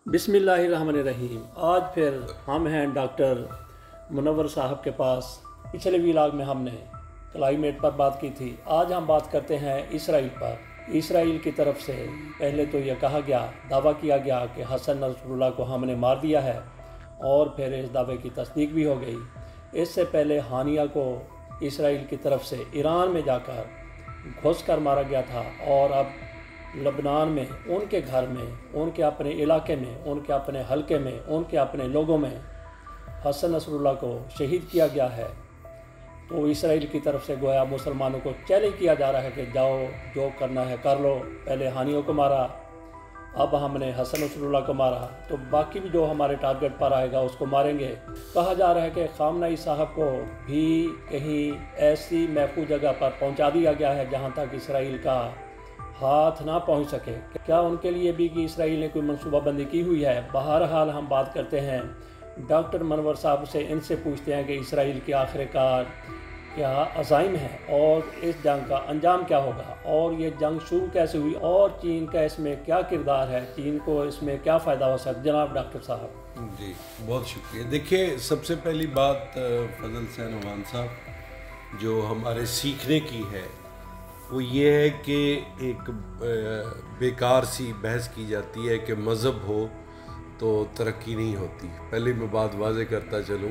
بسم اللہ الرحمن الرحیم۔ آج پھر ہم ہیں ڈاکٹر منور صاحب کے پاس۔ پچھلے ویلاگ میں ہم نے کلائمیٹ پر بات کی تھی، آج ہم بات کرتے ہیں اسرائیل پر۔ اسرائیل کی طرف سے پہلے تو یہ کہا گیا، دعویٰ کیا گیا کہ حسن نصر اللہ کو ہم نے مار دیا ہے، اور پھر اس دعوے کی تصدیق بھی ہو گئی۔ اس سے پہلے ہانیہ کو اسرائیل کی طرف سے ایران میں جا کر گھس کر مارا گیا تھا، اور اب لبنان میں ان کے گھر میں، ان کے اپنے علاقے میں، ان کے اپنے حلقے میں، ان کے اپنے لوگوں میں حسن نصر اللہ کو شہید کیا گیا ہے۔ تو اسرائیل کی طرف سے گویا مسلمانوں کو چیلنج کیا جا رہا ہے کہ جاؤ جو کرنا ہے کر لو، پہلے ہانیوں کو مارا، اب ہم نے حسن نصر اللہ کو مارا تو باقی بھی جو ہمارے ٹارگٹ پر آئے گا اس کو ماریں گے۔ کہا جا رہا ہے کہ خامنہ صاحب کو بھی کہیں ایسی محفوظ جگہ پر پہنچا دیا گیا ہے جہاں تک اسرائیل کا ہاتھ نہ پہنچ سکے۔ کیا ان کے لیے بھی کہ اسرائیل نے کوئی منصوبہ بندی کی ہوئی ہے؟ بہرحال ہم بات کرتے ہیں ڈاکٹر منور صاحب سے، ان سے پوچھتے ہیں کہ اسرائیل کی آخر کار کیا عزائم ہے، اور اس جنگ کا انجام کیا ہوگا، اور یہ جنگ شروع کیسے ہوئی، اور چین کا اس میں کیا کردار ہے، چین کو اس میں کیا فائدہ ہو سکتا ہے؟ جناب ڈاکٹر صاحب جی بہت شکریہ۔ دیکھیے، سب سے پہلی بات فضل حسین عوان صاحب جو ہمارے سیکھنے کی ہے وہ یہ ہے کہ ایک بیکار سی بحث کی جاتی ہے کہ مذہب ہو تو ترقی نہیں ہوتی۔ پہلے میں بات واضح کرتا چلوں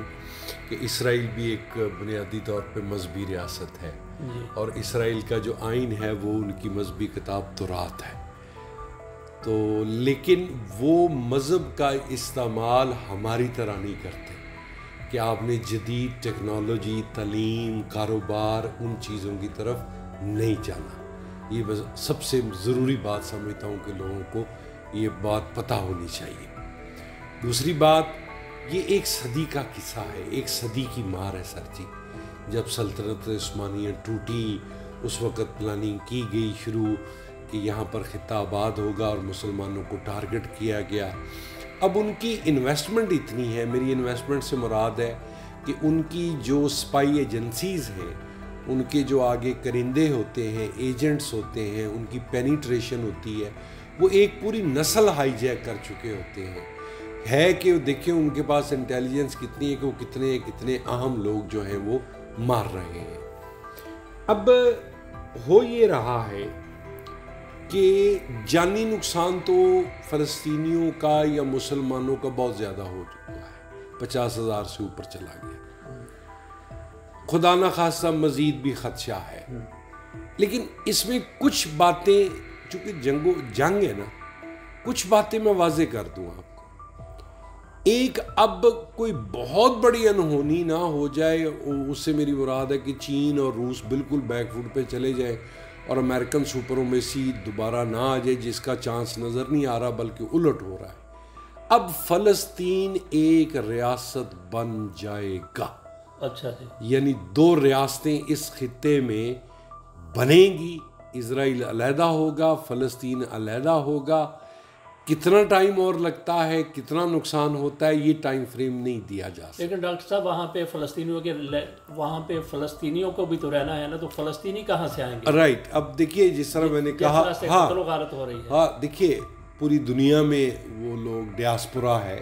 کہ اسرائیل بھی ایک بنیادی طور پہ مذہبی ریاست ہے، اور اسرائیل کا جو آئین ہے وہ ان کی مذہبی کتاب تورات ہے۔ تو لیکن وہ مذہب کا استعمال ہماری طرح نہیں کرتے کہ آپ نے جدید ٹیکنالوجی، تعلیم، کاروبار، ان چیزوں کی طرف نہیں جانا۔ یہ بس سب سے ضروری بات سمجھتا ہوں کہ لوگوں کو یہ بات پتہ ہونی چاہیے۔ دوسری بات، یہ ایک صدی کا قصہ ہے، ایک صدی کی مار ہے سر جی۔ جب سلطنت عثمانیہ ٹوٹی اس وقت پلاننگ کی گئی شروع کہ یہاں پر خطہ آباد ہوگا، اور مسلمانوں کو ٹارگٹ کیا گیا۔ اب ان کی انویسٹمنٹ اتنی ہے، میری انویسٹمنٹ سے مراد ہے کہ ان کی جو سپائی ایجنسیز ہیں، ان کے جو آگے کرندے ہوتے ہیں، ایجنٹس ہوتے ہیں، ان کی پینیٹریشن ہوتی ہے، وہ ایک پوری نسل ہائی جیک کر چکے ہوتے ہیں۔ ہے کہ دیکھیں ان کے پاس انٹیلیجنس کتنی ہے کہ وہ کتنے اہم لوگ جو ہیں وہ مار رہے ہیں۔ اب ہو یہ رہا ہے کہ جانی نقصان تو فلسطینیوں کا یا مسلمانوں کا بہت زیادہ ہو چکا ہے، 50,000 سے اوپر چلا گیا۔ خدا نہ خواستہ مزید بھی خدشہ ہے، لیکن اس میں کچھ باتیں، چونکہ جنگ ہے نا، کچھ باتیں میں واضح کر دوں آپ کو۔ ایک، اب کوئی بہت بڑی انہونی نہ ہو جائے، اس سے میری مراد ہے کہ چین اور روس بالکل بیک فوٹ پہ چلے جائیں اور امریکن سپریمیسی دوبارہ نہ آ جائے، جس کا چانس نظر نہیں آ رہا بلکہ الٹ ہو رہا ہے۔ اب فلسطین ایک ریاست بن جائے گا، اچھا جی، یعنی 2 ریاستیں اس خطے میں بنیں گی، اسرائیل علیحدہ ہوگا، فلسطین علیحدہ ہوگا۔ کتنا ٹائم اور لگتا ہے، کتنا نقصان ہوتا ہے، یہ ٹائم فریم نہیں دیا جا سکتا۔ لیکن ڈاکٹر صاحب وہاں پہ فلسطینیوں کو بھی تو رہنا ہے نا، تو فلسطینی کہاں سے آئیں گے؟ رائٹ، اب دیکھیے جس طرح میں نے کہا، قتل و غارت ہو رہی ہے۔ ہاں دیکھیے، پوری دنیا میں وہ لوگ ڈیاسپورا ہے،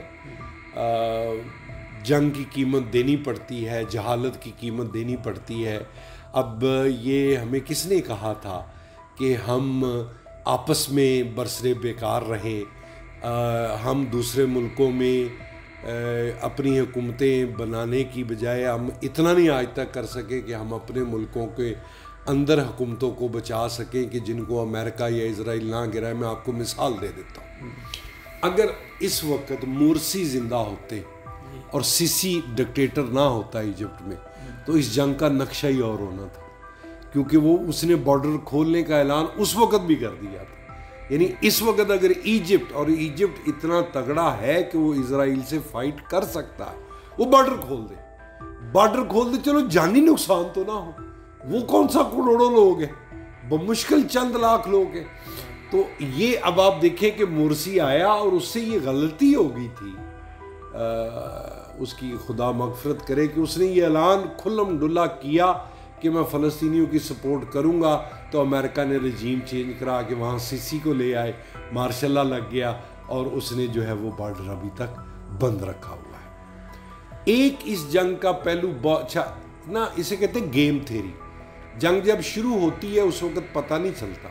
جنگ کی قیمت دینی پڑتی ہے، جہالت کی قیمت دینی پڑتی ہے۔ اب یہ ہمیں کس نے کہا تھا کہ ہم آپس میں برسرے بیکار رہیں، ہم دوسرے ملکوں میں اپنی حکومتیں بنانے کی بجائے ہم اتنا نہیں آج تک کر سکے کہ ہم اپنے ملکوں کے اندر حکومتوں کو بچا سکیں کہ جن کو امریکہ یا اسرائیل نہ گرائے۔ میں آپ کو مثال دے دیتا ہوں، اگر اس وقت مورسی زندہ ہوتے اور سیسی ڈکٹیٹر نہ ہوتا ایجپٹ میں، تو اس جنگ کا نقشہ ہی اور ہونا تھا، کیونکہ اس نے بارڈر کھولنے کا اعلان اس وقت بھی کر دیا تھا۔ یعنی اس وقت اگر ایجپٹ اتنا تگڑا ہے کہ وہ اسرائیل سے فائٹ کر سکتا ہے، وہ بارڈر کھول دے، چلو جانی نقصان تو نہ ہو۔ وہ کون سا کروڑوں لوگ ہیں، بمشکل چند لاکھ لوگ ہیں۔ تو یہ اب آپ دیکھیں کہ مرسی آیا اور اس سے یہ غلطی ہو گئی تھی، اس کی خدا مغفرت کرے، کہ اس نے یہ اعلان کھلم ڈلا کیا کہ میں فلسطینیوں کی سپورٹ کروں گا، تو امریکہ نے رجیم چینج کرا کے وہاں سیسی کو لے آئے، مارشل لا لگ گیا، اور اس نے جو ہے وہ بارڈر ابھی تک بند رکھا ہوا ہے۔ ایک اس جنگ کا پہلو بہت اچھا نا، اسے کہتے ہیں گیم تھیری۔ جنگ جب شروع ہوتی ہے اس وقت پتہ نہیں چلتا،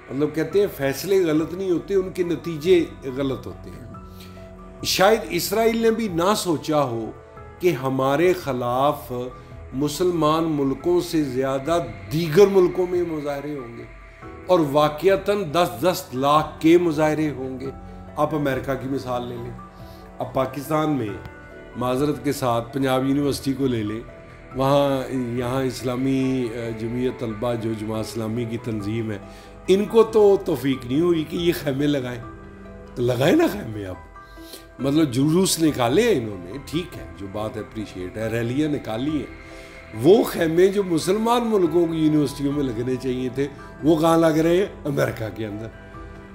مطلب کہتے ہیں فیصلے غلط نہیں ہوتے، ان کے نتیجے غلط ہوتے ہیں۔ شاید اسرائیل نے بھی نہ سوچا ہو کہ ہمارے خلاف مسلمان ملکوں سے زیادہ دیگر ملکوں میں مظاہرے ہوں گے، اور واقعتاً 10-10 لاکھ کے مظاہرے ہوں گے۔ آپ امریکہ کی مثال لے لیں، اب پاکستان میں معذرت کے ساتھ پنجاب یونیورسٹی کو لے لیں، وہاں یہاں اسلامی جمعیت طلبہ جو جماعت اسلامی کی تنظیم ہے، ان کو تو توفیق نہیں ہوئی کہ یہ خیمے لگائیں، تو لگائیں نا خیمے۔ اب مطلب جلوس نکالے ہیں انہوں نے، ٹھیک ہے، جو بات اپریشیٹ ہے، ریلیاں نکالی ہیں، وہ خیمے جو مسلمان ملکوں کی یونیورسٹیوں میں لگنے چاہیے تھے وہ کہاں لگ رہے ہیں؟ امریکہ کے اندر۔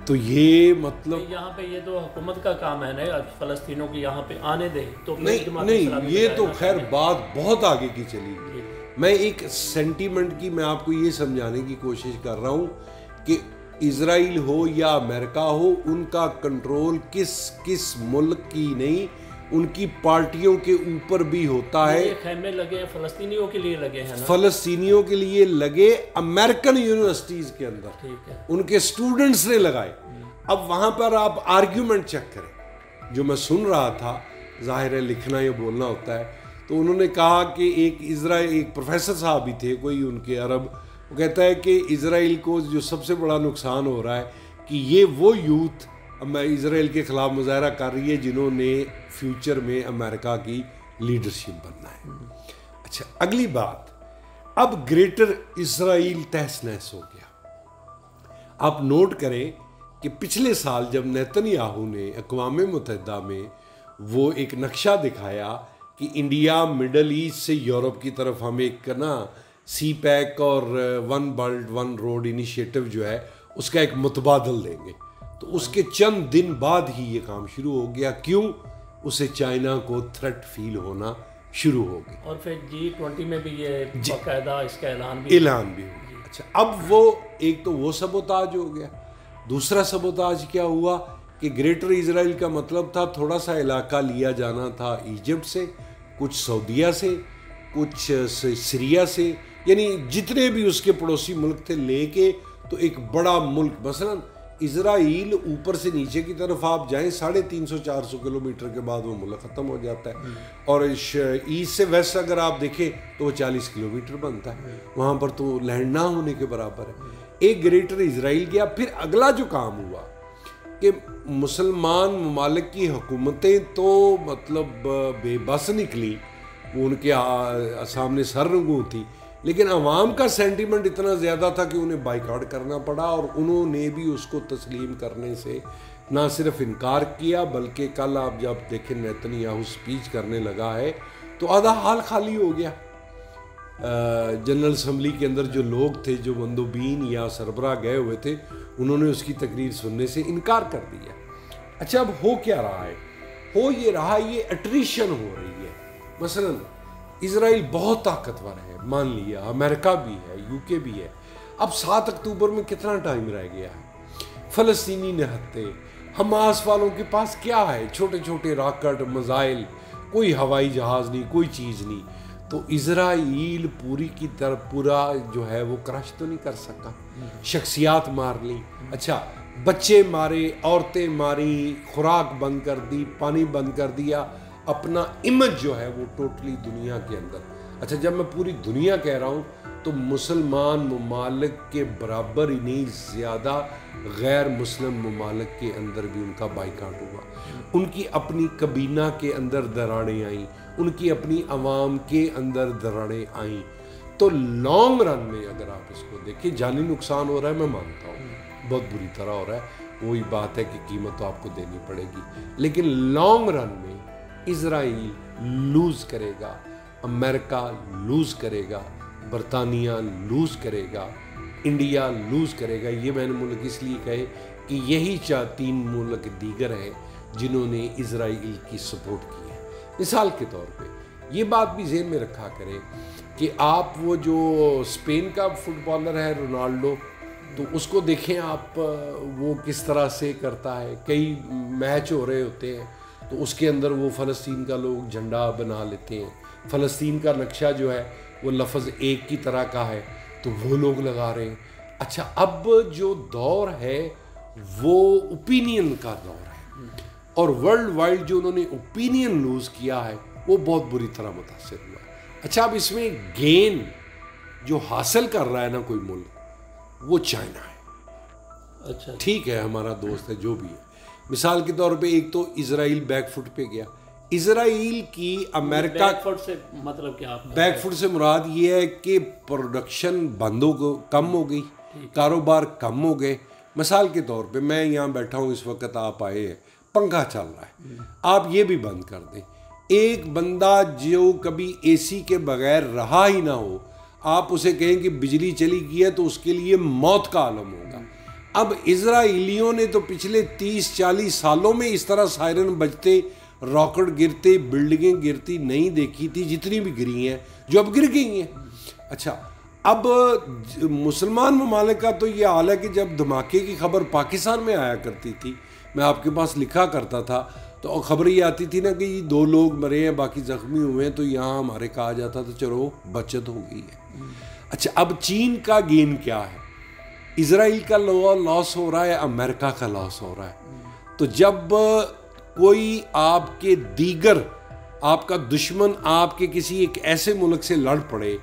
تو یہ مطلب یہاں پہ یہ تو حکومت کا کام ہے نا، فلسطینوں کی یہاں پہ آنے دے تو نہیں، یہ تو خیر بات بہت آگے کی چلی گئی۔ میں ایک سینٹیمنٹ کی میں آپ کو یہ سمجھانے کی کوشش کر رہا ہوں کہ اسرائیل ہو یا امریکہ ہو، ان کا کنٹرول کس ملک کی نہیں، ان کی پارٹیوں کے اوپر بھی ہوتا ہے۔ یہ خیمے لگے فلسطینیوں کے لیے لگے ہیں نا، فلسطینیوں کے لیے لگے امریکن یونیورسٹیز کے اندر، ٹھیک ہے، ان کے اسٹوڈنٹس نے لگائے۔ اب وہاں پر آپ آرگیومنٹ چیک کریں، جو میں سن رہا تھا، ظاہر ہے لکھنا یا بولنا ہوتا ہے، تو انہوں نے کہا کہ ایک پروفیسر صاحب بھی تھے کوئی ان کے عرب، وہ کہتا ہے کہ اسرائیل کو جو سب سے بڑا نقصان ہو رہا ہے کہ یہ وہ یوتھ اسرائیل کے خلاف مظاہرہ کر رہی ہے جنہوں نے فیوچر میں امریکہ کی لیڈرشپ بننا ہے۔ اچھا، اگلی بات، اب گریٹر اسرائیل تہس نہس ہو گیا۔ آپ نوٹ کریں کہ پچھلے سال جب نیتن یاہو نے اقوام متحدہ میں وہ ایک نقشہ دکھایا کہ انڈیا مڈل ایسٹ سے یورپ کی طرف ہم ایک نا سی پیک اور one belt one road initiative جو ہے اس کا ایک متبادل دیں گے، تو اس کے چند دن بعد ہی یہ کام شروع ہو گیا۔ کیوں؟ اسے چائنا کو تھریٹ فیل ہونا شروع ہو گئی، اور پھر G20 میں بھی یہ باقاعدہ اس کا اعلان بھی ہو گیا۔ اچھا، اب وہ ایک تو وہ سبوتاج ہو گیا، دوسرا سبوتاج کیا ہوا کہ گریٹر اسرائیل کا مطلب تھا تھوڑا سا علاقہ لیا جانا تھا ایجپٹ سے، کچھ سعودیہ سے، کچھ سیریا سے، یعنی جتنے بھی اس کے پڑوسی ملک تھے لے کے، تو ایک بڑا ملک، مثلا اسرائیل اوپر سے نیچے کی طرف آپ جائیں 350-400 کلومیٹر کے بعد وہ ملک ختم ہو جاتا ہے، اور ایسٹ سے ویسٹ اگر آپ دیکھیں تو وہ 40 کلومیٹر بنتا ہے، وہاں پر تو لینڈ نہ ہونے کے برابر ہے۔ ایک گریٹر اسرائیل گیا۔ پھر اگلا جو کام ہوا کہ مسلمان ممالک کی حکومتیں تو مطلب بے بس نکلی، وہ ان کے سامنے سر رنگوں تھی، لیکن عوام کا سینٹیمنٹ اتنا زیادہ تھا کہ انہیں بائیکاٹ کرنا پڑا، اور انہوں نے بھی اس کو تسلیم کرنے سے نہ صرف انکار کیا بلکہ کل آپ جب دیکھیں نیتن یاہو سپیچ کرنے لگا ہے تو آدھا حال خالی ہو گیا۔ جنرل اسمبلی کے اندر جو لوگ تھے، جو مندوبین یا سربراہ گئے ہوئے تھے، انہوں نے اس کی تقریر سننے سے انکار کر دیا۔ اچھا، اب ہو کیا رہا ہے؟ ہو یہ رہا، یہ اٹریشن ہو رہی ہے۔ مثلا اسرائیل بہت طاقتور ہے، مان لیا، امریکہ بھی ہے، یو کے بھی ہے، اب 7 اکتوبر میں کتنا ٹائم رہ گیا ہے؟ فلسطینی نہتے، حماس والوں کے پاس کیا ہے؟ چھوٹے چھوٹے راکٹ، میزائل، کوئی ہوائی جہاز نہیں، کوئی چیز نہیں، تو اسرائیل پوری کی طرح پورا جو ہے وہ کرش تو نہیں کر سکا، شخصیات مار لی، اچھا بچے مارے، عورتیں ماری، خوراک بند کر دی، پانی بند کر دیا، اپنا امیج جو ہے وہ ٹوٹلی دنیا کے اندر۔ اچھا، جب میں پوری دنیا کہہ رہا ہوں تو مسلمان ممالک کے برابر ہی نہیں، زیادہ غیر مسلم ممالک کے اندر بھی ان کا بائیکاٹ ہوا، ان کی اپنی کابینہ کے اندر دراڑیں آئیں، ان کی اپنی عوام کے اندر دراڑیں آئیں۔ تو لانگ رن میں اگر آپ اس کو دیکھیں، جانی نقصان ہو رہا ہے، میں مانتا ہوں بہت بری طرح ہو رہا ہے، وہی بات ہے کہ قیمت تو آپ کو دینی پڑے گی، لیکن لانگ رن میں اسرائیل لوز کرے گا، امریکہ لوز کرے گا، برطانیہ لوز کرے گا، انڈیا لوز کرے گا۔ یہ میں نے ملک اس لیے کہے کہ یہی 3 ملک دیگر ہیں جنہوں نے اسرائیل کی سپورٹ کی ہے۔ مثال کے طور پہ یہ بات بھی ذہن میں رکھا کریں کہ آپ وہ جو اسپین کا فٹ بالر ہے رونالڈو، تو اس کو دیکھیں آپ وہ کس طرح سے کرتا ہے. کئی میچ ہو رہے ہوتے ہیں تو اس کے اندر وہ فلسطین کا لوگ جھنڈا بنا لیتے ہیں, فلسطین کا نقشہ جو ہے وہ لفظ ایک کی طرح کا ہے تو وہ لوگ لگا رہے ہیں. اچھا, اب جو دور ہے وہ اوپینین کا دور ہے, اور ورلڈ وائڈ جو انہوں نے اوپینین لوز کیا ہے وہ بہت بری طرح متاثر ہوا ہے. اچھا, اب اس میں گین جو حاصل کر رہا ہے نا کوئی ملک, وہ چائنا ہے. اچھا, ٹھیک ہے, ہمارا دوست ہے جو بھی ہے. مثال کے طور پہ ایک تو اسرائیل بیک فٹ پہ گیا. اسرائیل کی امریکہ بیک فٹ سے مطلب کیا؟ بیک فٹ سے مراد یہ ہے کہ پروڈکشن کم ہو گئی, کاروبار کم ہو گئے. مثال کے طور پہ میں یہاں بیٹھا ہوں اس وقت, آپ آئے ہیں, پنکھا چل رہا ہے, آپ یہ بھی بند کر دیں. ایک بندہ جو کبھی اے سی کے بغیر رہا ہی نہ ہو, آپ اسے کہیں کہ بجلی چلی گئی ہے تو اس کے لیے موت کا عالم ہوگا. اب اسرائیلیوں نے تو پچھلے 30-40 سالوں میں اس طرح سائرن بجتے, راکٹ گرتے, بلڈنگیں گرتی نہیں دیکھی تھی جتنی بھی گری ہیں, جو اب گر گئی ہیں. اچھا, اب مسلمان ممالک کا تو یہ حال ہے کہ جب دھماکے کی خبر پاکستان میں آیا کرتی تھی, میں آپ کے پاس لکھا کرتا تھا, تو خبر یہ آتی تھی نا کہ 2 لوگ مرے ہیں, باقی زخمی ہوئے ہیں, تو یہاں ہمارے کہا جاتا تھا چلو بچت ہو گئی ہے. اچھا, اب چین کا گین کیا ہے؟ اسرائیل کا لاس ہو رہا ہے, امریکہ کا لاس ہو رہا ہے. تو جب کوئی آپ کے دیگر, آپ کا دشمن آپ کے کسی ایک ایسے ملک سے لڑ پڑے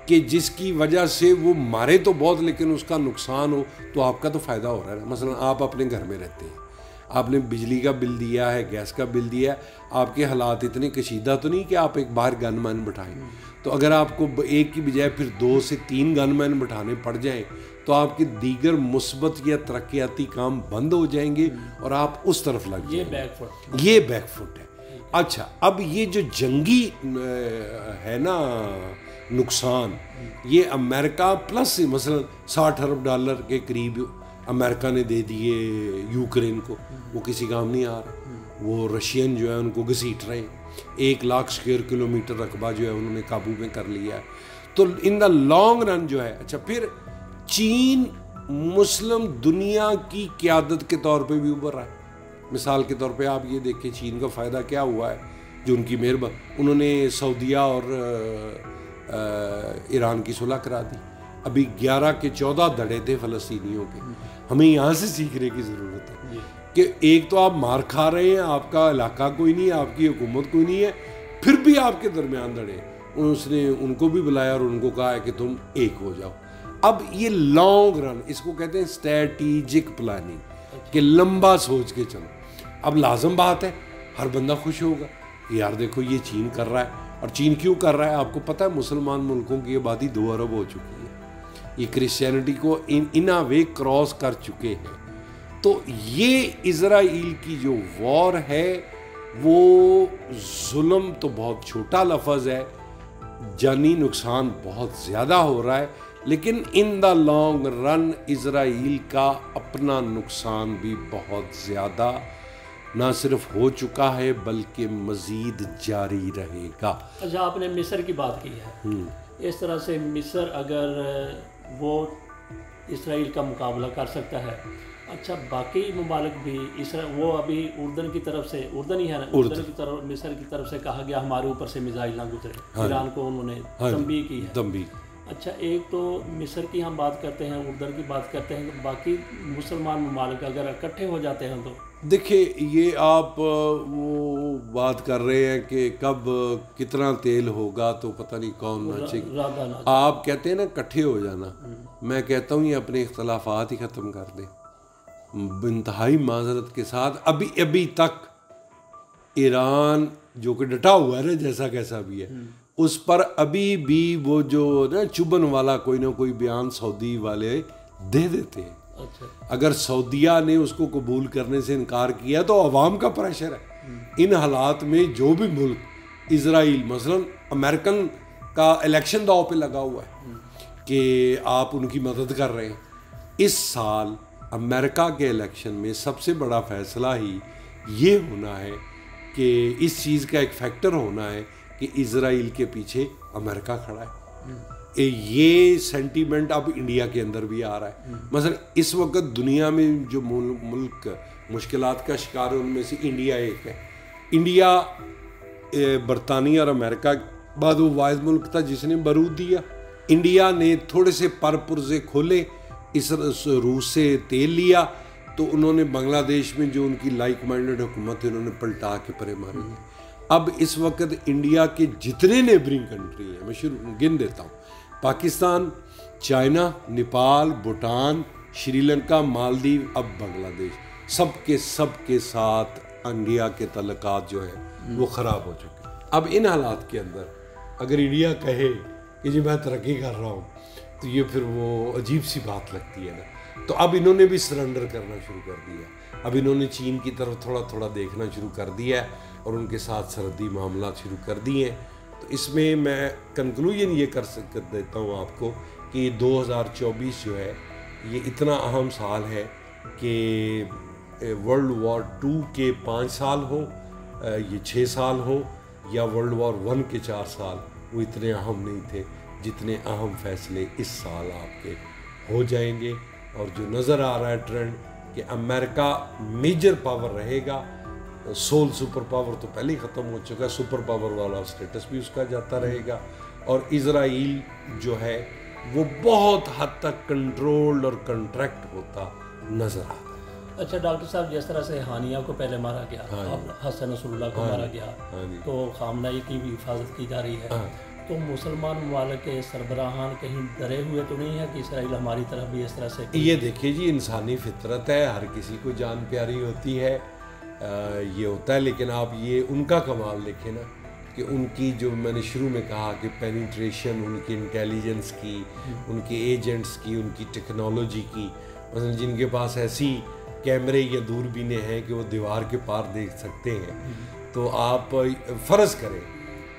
کہ جس کی وجہ سے وہ مارے تو بہت لیکن اس کا نقصان ہو, تو آپ کا تو فائدہ ہو رہا ہے. مثلا آپ اپنے گھر میں رہتے ہیں, آپ نے بجلی کا بل دیا ہے, گیس کا بل دیا ہے, آپ کے حالات اتنے کشیدہ تو نہیں کہ آپ ایک باہر گن مین بٹھائیں. تو اگر آپ کو ایک کی بجائے پھر 2 سے 3 گن مین بٹھانے پڑ جائیں تو آپ کے دیگر مثبت یا ترقیاتی کام بند ہو جائیں گے اور آپ اس طرف لگ جائیں گے. یہ بیک فٹ ہے. اچھا, اب یہ جو جنگی ہے نا نقصان, یہ امریکہ پلس مثلا $60 ارب کے قریب امریکہ نے دے دیے یوکرین کو, وہ کسی کام نہیں آ رہا. وہ رشین جو ہے ان کو گھسیٹ رہے ہیں, 1 لاکھ اسکوائر کلومیٹر رقبہ جو ہے انہوں نے قابو میں کر لیا ہے. تو ان دا لانگ رن جو ہے. اچھا, پھر چین مسلم دنیا کی قیادت کے طور پہ بھی ابھر رہا ہے. مثال کے طور پہ آپ یہ دیکھیں چین کا فائدہ کیا ہوا ہے, جو ان کی مہربانی, انہوں نے سعودیہ اور ایران کی صلح کرا دی. ابھی 11 کے 14 دھڑے تھے فلسطینیوں کے. ہمیں یہاں سے سیکھنے کی ضرورت ہے کہ ایک تو آپ مار کھا رہے ہیں, آپ کا علاقہ کوئی نہیں ہے, آپ کی حکومت کوئی نہیں ہے, پھر بھی آپ کے درمیان دھڑے. اس نے ان کو بھی بلایا اور ان کو کہا ہے کہ تم ایک ہو جاؤ. اب یہ لانگ رن, اس کو کہتے ہیں اسٹریٹجک پلاننگ, کہ لمبا سوچ کے چلو. اب لازم بات ہے ہر بندہ خوش ہوگا, یار دیکھو یہ چین کر رہا ہے. اور چین کیوں کر رہا ہے؟ آپ کو پتہ ہے مسلمان ملکوں کی آبادی 2 ارب ہو چکی ہے, یہ کرسچینٹی کو ان وے کراس کر چکے ہیں. تو یہ اسرائیل کی جو وار ہے وہ ظلم تو بہت چھوٹا لفظ ہے, جانی نقصان بہت زیادہ ہو رہا ہے, لیکن ان دا لانگ رن اسرائیل کا اپنا نقصان بھی بہت زیادہ نہ صرف ہو چکا ہے بلکہ مزید جاری رہے گا. اچھا, آپ نے مصر کی بات کی ہے, اس طرح سے مصر اگر وہ اسرائیل کا مقابلہ کر سکتا ہے, اچھا باقی ممالک بھی وہ ابھی اردن کی طرف سے, اردن ہی ہے نا, اردن کی طرف مصر کی طرف سے کہا گیا ہمارے اوپر سے میزائل نہ گزرے, ایران کو انہوں نے تنبیہ کی ہے. اچھا, ایک تو مصر کی ہم بات کرتے ہیں, اردن کی بات کرتے ہیں, باقی مسلمان ممالک اگر اکٹھے ہو جاتے ہیں تو دیکھیں یہ آپ وہ بات کر رہے ہیں کہ کب کتنا تیل ہوگا تو پتہ نہیں کون ناچے گا. آپ کہتے ہیں نا کٹھے ہو جانا, میں کہتا ہوں یہ اپنے اختلافات ہی ختم کر دیں انتہائی معذرت کے ساتھ. ابھی تک ایران جو کہ ڈٹا ہوا ہے نا جیسا کیسا بھی ہے, اس پر ابھی بھی وہ جو نا چبن والا کوئی نہ کوئی بیان سعودی والے دے دیتے ہیں. اگر سعودیہ نے اس کو قبول کرنے سے انکار کیا تو عوام کا پریشر ہے. ان حالات میں جو بھی ملک, اسرائیل مثلا امریکن کا الیکشن داؤ پہ لگا ہوا ہے کہ آپ ان کی مدد کر رہے ہیں. اس سال امریکہ کے الیکشن میں سب سے بڑا فیصلہ ہی یہ ہونا ہے کہ اس چیز کا ایک فیکٹر ہونا ہے کہ اسرائیل کے پیچھے امریکہ کھڑا ہے. یہ سینٹیمنٹ اب انڈیا کے اندر بھی آ رہا ہے. مثلا اس وقت دنیا میں جو ملک مشکلات کا شکار ہے ان میں سے انڈیا ایک ہے. انڈیا برطانیہ اور امریکہ بعد وہ واحد ملک تھا جس نے بارود دیا. انڈیا نے تھوڑے سے پرپرزے کھولے, اس روس سے تیل لیا, تو انہوں نے بنگلہ دیش میں جو ان کی لائک مائنڈڈ حکومت ہے انہوں نے پلٹا کے پرے ماری ہے. اب اس وقت انڈیا کے جتنے نیبرنگ کنٹری ہیں, میں گن دیتا ہوں, پاکستان, چائنا, نیپال, بھوٹان, شری لنکا, مالدیو, اب بنگلہ دیش, سب کے ساتھ انڈیا کے تعلقات جو ہیں وہ خراب ہو چکے. اب ان حالات کے اندر اگر انڈیا کہے کہ جی میں ترقی کر رہا ہوں تو یہ پھر وہ عجیب سی بات لگتی ہے نا. تو اب انہوں نے بھی سرنڈر کرنا شروع کر دیا. اب انہوں نے چین کی طرف تھوڑا تھوڑا دیکھنا شروع کر دیا ہے اور ان کے ساتھ سرحدی معاملات شروع کر دیے ہیں. تو اس میں میں کنکلوژن یہ کر دیتا ہوں آپ کو کہ 2024 جو ہے یہ اتنا اہم سال ہے کہ ورلڈ وار 2 کے 5 سال ہوں, یہ 6 سال ہوں, یا ورلڈ وار 1 کے 4 سال, وہ اتنے اہم نہیں تھے جتنے اہم فیصلے اس سال آپ کے ہو جائیں گے. اور جو نظر آ رہا ہے ٹرینڈ کہ امریکہ میجر پاور رہے گا, سول سپر پاور تو پہلے ہی ختم ہو چکا ہے, سپر پاور والا اسٹیٹس بھی اس کا جاتا رہے گا, اور اسرائیل جو ہے وہ بہت حد تک کنٹرولڈ اور کنٹریکٹ ہوتا نظر آتا ہے. اچھا ڈاکٹر صاحب, جس طرح سے ہانیہ کو پہلے مارا گیا, حسن نصر اللہ کو مارا گیا, تو خامنہ کی بھی حفاظت کی جا رہی ہے, تو مسلمان ممالک کے سربراہان کہیں ڈرے ہوئے تو نہیں ہے کہ اسرائیل ہماری طرف بھی اس طرح سے؟ یہ دیکھیے جی, انسانی فطرت ہے, ہر کسی کو جان پیاری ہوتی ہے, یہ ہوتا ہے. لیکن آپ یہ ان کا کمال دیکھیں نا کہ ان کی جو میں نے شروع میں کہا کہ پینیٹریشن, ان کی انٹیلیجنس کی, ان کے ایجنٹس کی, ان کی ٹیکنالوجی کی, مثلا جن کے پاس ایسی کیمرے یا دوربینیں ہیں کہ وہ دیوار کے پار دیکھ سکتے ہیں, تو آپ فرض کریں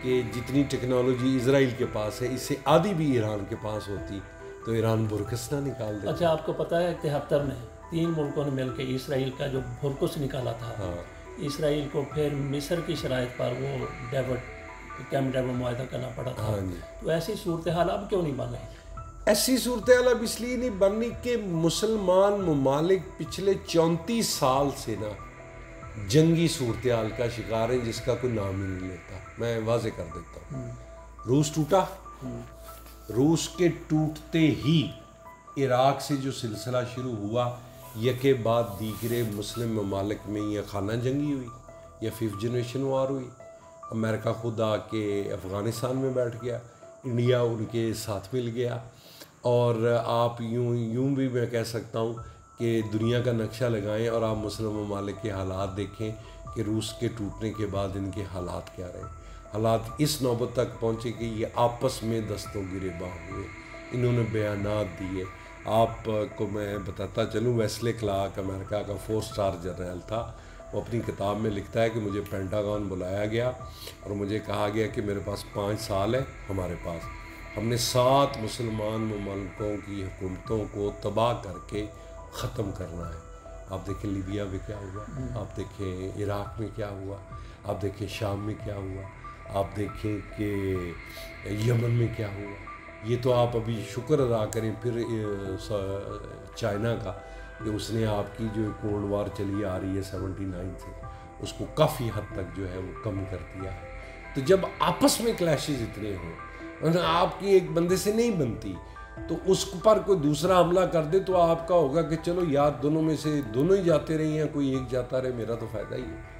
کہ جتنی ٹیکنالوجی اسرائیل کے پاس ہے اس سے آدھی بھی ایران کے پاس ہوتی تو ایران بھرکس نہ نکال دیتا. اچھا, آپ کو پتہ ہے 73 میں 3 ملکوں نے مل کے اسرائیل کا جو بھرکس نکالا تھا, اسرائیل کو پھر مصر کی شرائط پر وہ کیمپ ڈیوڈ معاہدہ کرنا پڑا تھا. تو ایسی صورتحال اب کیوں نہیں بن رہی؟ ایسی صورتحال اب اس لیے نہیں بننی کہ مسلمان ممالک پچھلے 34 سال سے نا جنگی صورتحال کا شکار ہیں جس کا کوئی نام ہی نہیں لیتا. میں واضح کر دیتا ہوں, روس ٹوٹا, روس کے ٹوٹتے ہی عراق سے جو سلسلہ شروع ہوا, یکے بعد دیگرے مسلم ممالک میں یا خانہ جنگی ہوئی یا 5th جنریشن وار ہوئی. امریکہ خود آ کے افغانستان میں بیٹھ گیا, انڈیا ان کے ساتھ مل گیا, اور آپ یوں بھی میں کہہ سکتا ہوں کہ دنیا کا نقشہ لگائیں اور آپ مسلم ممالک کے حالات دیکھیں کہ روس کے ٹوٹنے کے بعد ان کے حالات کیا رہے. حالات اس نوبت تک پہنچے کہ یہ آپس میں دستوں گریباں ہوئے, انہوں نے بیانات دیے. آپ کو میں بتاتا چلوں, ویسلے کلارک امریکہ کا 4 اسٹار جنرل تھا, وہ اپنی کتاب میں لکھتا ہے کہ مجھے پینٹاگون بلایا گیا اور مجھے کہا گیا کہ میرے پاس 5 سال ہے ہمارے پاس, ہم نے 7 مسلمان ممالکوں کی حکومتوں کو تباہ کر کے ختم کرنا ہے. آپ دیکھیں لیبیا میں کیا ہوا, آپ دیکھیں عراق میں کیا ہوا, آپ دیکھیں شام میں کیا ہوا, آپ دیکھیں کہ یمن میں کیا ہوا. یہ تو آپ ابھی شکر ادا کریں پھر چائنا کا کہ اس نے آپ کی جو کولڈ وار چلی آ رہی ہے 79 سے, اس کو کافی حد تک جو ہے وہ کم کر دیا ہے. تو جب آپس میں کلیشز اتنے ہوں, آپ کی ایک بندے سے نہیں بنتی, تو اس پر کوئی دوسرا حملہ کر دے تو آپ کا ہوگا کہ چلو یار دونوں میں سے دونوں ہی جاتے رہی ہیں, کوئی ایک جاتا رہے, میرا تو فائدہ ہی ہے.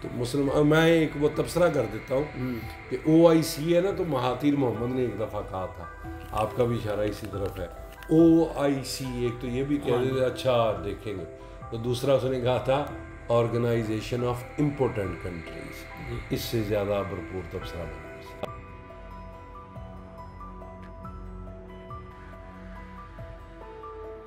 تو مسلمان, میں ایک وہ تبصرہ کر دیتا ہوں کہ OIC ہے نا, تو مہاتیر محمد نے ایک دفعہ کہا تھا, آپ کا بھی اشارہ اسی طرف ہے, OIC ایک تو یہ بھی کہہ دیتے اچھا دیکھیں گے, تو دوسرا اس نے کہا تھا آرگنائزیشن آف امپورٹنٹ کنٹریز. اس سے زیادہ بھرپور تبصرہ بنا.